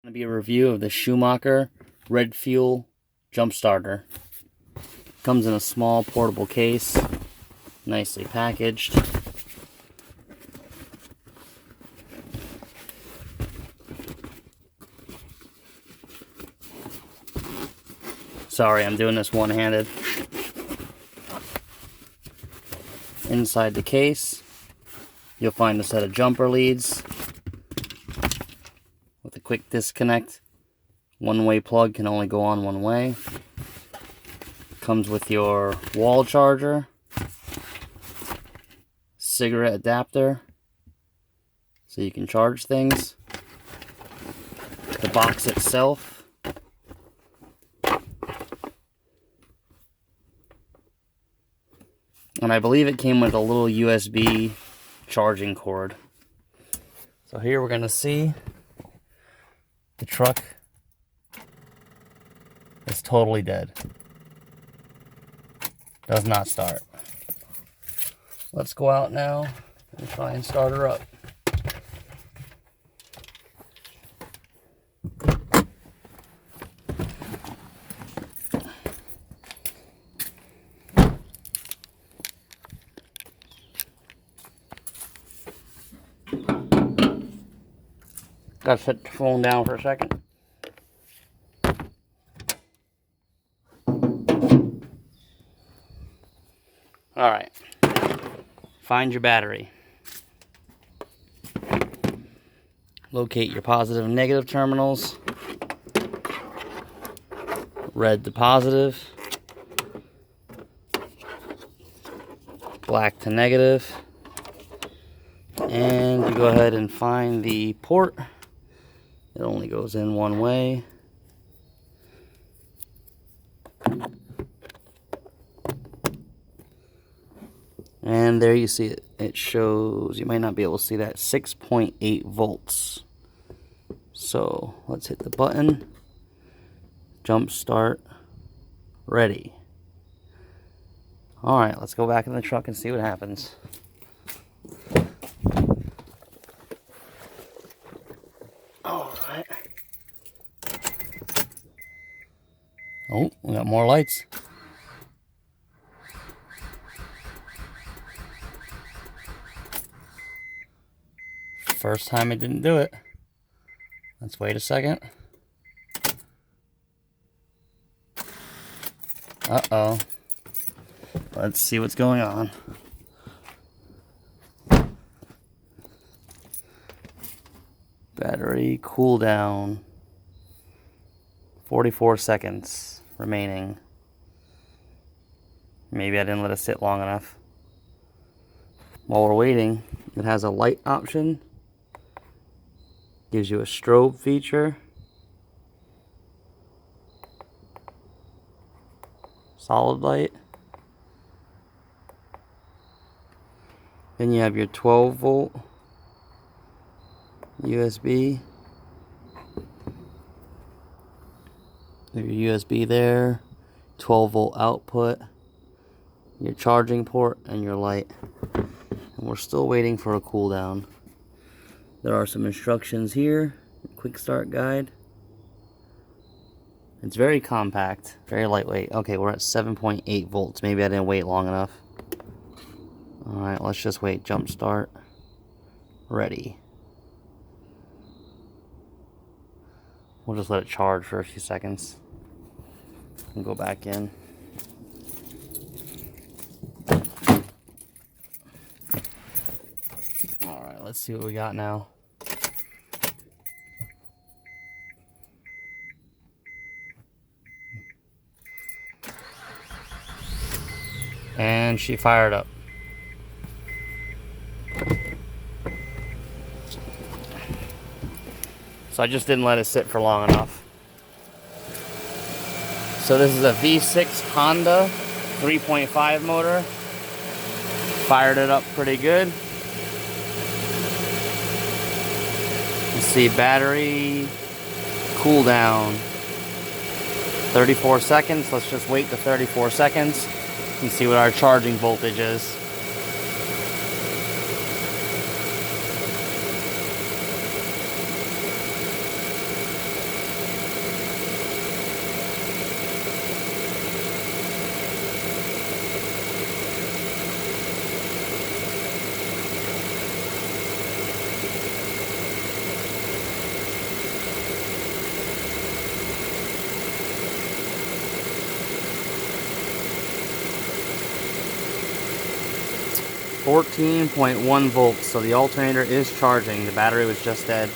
Going to be a review of the Schumacher Red Fuel Jumpstarter. Comes in a small portable case, nicely packaged. Sorry, I'm doing this one-handed. Inside the case, you'll find a set of jumper leads with a quick disconnect. One-way plug can only go on one way. Comes with your wall charger, cigarette adapter, so you can charge things. The box itself. And I believe it came with a little USB charging cord. So here we're going to see the truck is totally dead. Does not start. Let's go out now and try and start her up. Gotta set the phone down for a second. Alright, find your battery. Locate your positive and negative terminals. Red to positive. Black to negative. And you go ahead and find the port. It only goes in one way. And there you see it. It shows, you might not be able to see that, 6.8 volts. So let's hit the button. Jump start. Ready. Alright, let's go back in the truck and see what happens. Alright. Oh, we got more lights. First time it didn't do it. Let's wait a second. Uh-oh. Let's see what's going on. Battery cooldown. 44 seconds remaining. Maybe I didn't let it sit long enough. While we're waiting, it has a light option. Gives you a strobe feature. Solid light. Then you have your 12 volt USB. Your USB there. 12 volt output. Your charging port and your light. And we're still waiting for a cooldown. There are some instructions here, quick start guide. It's very compact, very lightweight. Okay, we're at 7.8 volts. Maybe I didn't wait long enough. Alright, let's just wait. Jump start. Ready. We'll just let it charge for a few seconds. And go back in. Alright, let's see what we got now. And she fired up. So I just didn't let it sit for long enough. So this is a V6 Honda 3.5 motor. Fired it up pretty good. You see battery cooldown 34 seconds. Let's just wait the 34 seconds and see what our charging voltage is. 14.1 volts, so the alternator is charging. The battery was just dead.